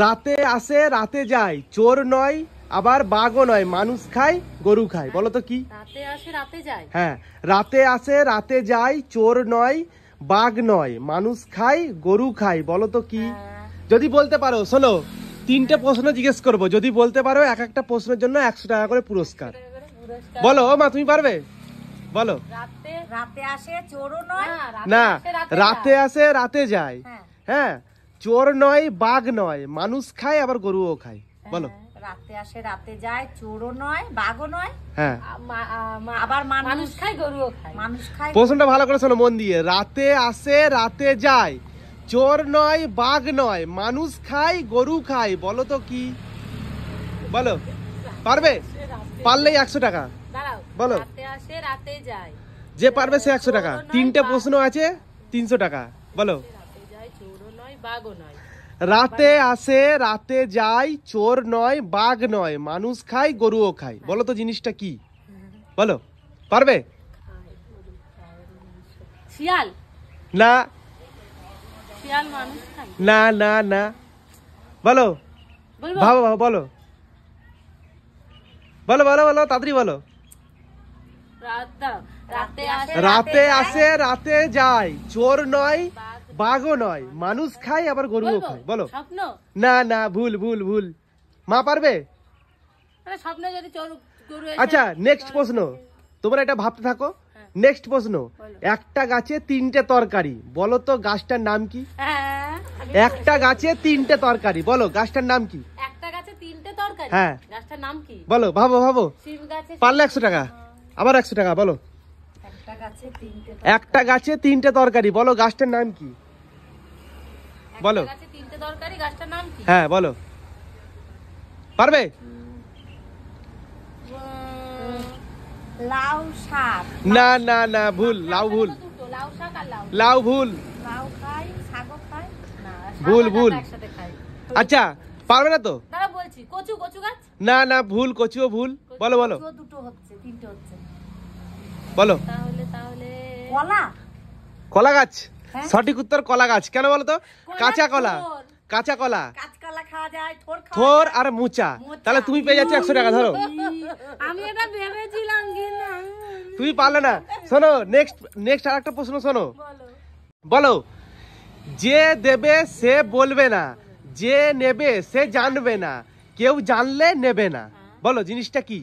রাতে আসে রাতে যায়, চোর নয় আবার বাঘও নয়, মানুষ খায় গরু খায়, বলো তো কি? রাতে আসে রাতে যায়। হ্যাঁ, রাতে আসে রাতে যায়, চোর নয় বাঘ নয়, মানুষ খায় গরু খায়, বলো তো কি? যদি বলতে পারো, শোনো, 3টে প্রশ্ন জিজ্ঞেস করবো, যদি বলতে পারো এক একটা প্রশ্নের জন্য 100 টাকা করে পুরস্কার। বলো ও মা, তুমি পারবে? বলো। রাতে আসে চোরও নয়, না, রাতে আসে রাতে যায়, হ্যাঁ, চোর নয় বাঘ নয়, মানুষ খায় আবার গরুও খায়, বলো। রাতে আসে রাতে যায়, চোরও নয় বাঘও নয়, হ্যাঁ, আবার মানুষ খায় গরুও খায়। মানুষ খায়। প্রশ্নটা ভালো করে শোনো মন দিয়ে। রাতে আসে রাতে যায়, চোর নয় বাঘ নয়, মানুষ খায় গরু খায়, বলো তো কি? বলো। পারবে? পারলেই 100 টাকা। বলো। রাতে আসে রাতে যায়, যে পারবে সে 100 টাকা। 3টে প্রশ্ন আছে, 300 টাকা। বলো। রাতে যায় চোরও নয় বাঘও নয়। রাতে আসে রাতে যায়, চোর নয় বাঘ নয়, মানুষ খায় গরুও খায়, বলো তো জিনিসটা কি? বলো। পারবে? শিয়াল। না শিয়াল মানুষ খায় না না না। বলো। ভাবো ভাবো, বলো বলো বলো বলো, তাড়াতাড়ি বলো। রাতে আসে রাতে যায়, চোর নয় বাঘও নয়, মানুষ খায় আবার গরুও খায়, বলো। স্বপ্ন। না না, ভুল ভুল ভুল। মা পারবে? স্বপ্নে যদি চোর গরু। আচ্ছা, নেক্সট প্রশ্ন, তোমরা এটা ভাবতে থাকো। নেক্সট প্রশ্ন, একটা গাছে 3টে তরকারি, বলো তো গাছটার নাম কি? একটা গাছে 3টে তরকারি, বলো গাছটার নাম কি? একটা গাছে 3টে তরকারি, হ্যাঁ, গাছটার নাম কি? বলো, ভাবো ভাবো। শিম গাছে। পারলে 100 টাকা, আবার 100 টাকা। বলো। একটা গাছে 3টে তরকারি, বলো গাছটার নাম কি? বলো। একটা গাছে 3টে তরকারি, গাছটার নাম কি? হ্যাঁ, বলো। পারবে? লাউ শাক। না না না, ভুল। লাউ ভুল। লাউ শাক আর লাউ। লাউ ভুল। লাউ খাই, শাকও খাই না। ভুল ভুল। একসাথে খাই। আচ্ছা, পারবে না তো? দাঁড়া বলছি, কচু। কচু গাছ। না না, ভুল, কচুও ভুল। বলো বলো। কচু দুটো হচ্ছে, 3টে হচ্ছে। বলো। তাহলে কলা। কলা গাছ। সঠিক উত্তর কলা গাছ। কেন বলো তো? কাঁচা কলা। কাঁচা কলা। কাঁচকলা খাওয়া যায়, থোর আর মুচা। তাহলে তুমি পেয়ে যাচ্ছ 100 টাকা, ধরো। আমি এটা ভেবেছিলাম কিন্তু তুমি পারলে না। শোনো, নেক্সট আরেকটা প্রশ্ন শোনো। বলো। যে দেবে সে বলবে না, যে নেবে সে জানবে না, কেউ জানলে নেবে না, বলো জিনিসটা কি?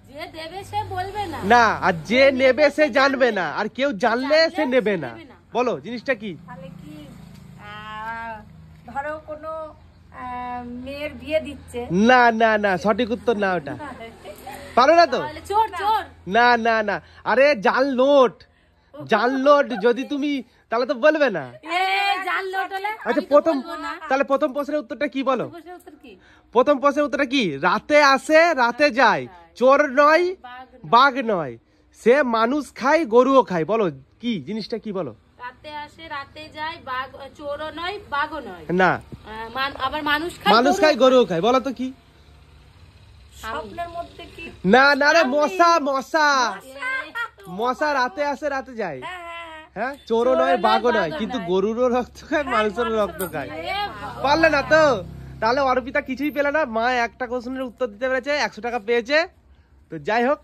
যে দেবে সে বলবে না, না, আর যে নেবে সে জানবে না, আর কেউ জানলে সে নেবে না, বলো জিনিসটা কি? তাহলে কি? ধরো কোনো মেয়ের বিয়ে দিচ্ছে। না না না, সঠিক উত্তর না ওটা। পারো না তো? চোর। চোর। না না না, আরে জাল নোট। জাল নোট যদি তুমি, তাহলে তো বলবে না। জাল নোট হলে। আচ্ছা, তাহলে প্রথম প্রশ্নের উত্তরটা কি বলো? উত্তর কি? প্রথম প্রশ্নের উত্তরটা কি? রাতে আসে রাতে যায়, চোর নয় বাঘ নয়, সে মানুষ খায় গরুও খায়, বলো কি জিনিসটা কি? বলো। রাতে আসে রাতে যায়, বাঘ চোরও নয় বাঘও নয়, না, আবার মানুষ খায় গরুও খায়, বলো তো কি? স্বপ্নের মধ্যে কি? না না রে, মশা। মশা। মশা রাতে আসে রাতে যায়, হ্যাঁ, চোরও নয় বাঘও নয়, কিন্তু গরুরও রক্ত খায়, মানুষেরও রক্ত খায়। পারলে না তো? তাহলে অর্পিতা কিছুই পেলে না। মা একটা কোশ্চেনের উত্তর দিতে পেরেছে, 100 টাকা পেয়েছে। তো যাই হোক।